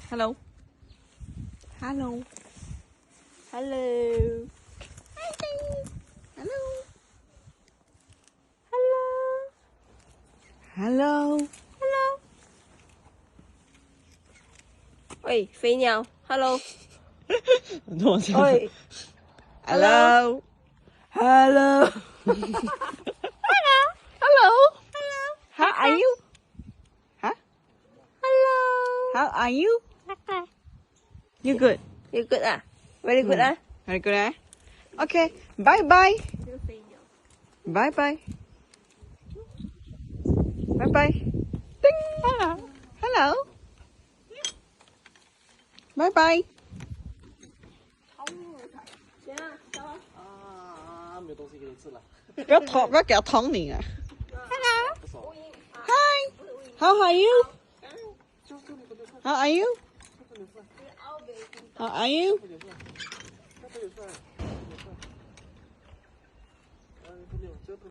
Hello. Hello. Hello. Hi. Hello. Hello. Hello. Hello. 喂，飞鸟 ，Hello。喂 ，Hello。Hello. Hello. Hello. How are you? Huh? Hello. How are you? You good? You good ah? Very good ah? Very good ah? Okay. Bye bye. Bye bye. Bye bye. Ding. Hello. Hello. Bye bye. 没有东西给你吃了。不要给他捅你啊。Hello. Hi. How are you? How are you? How are you?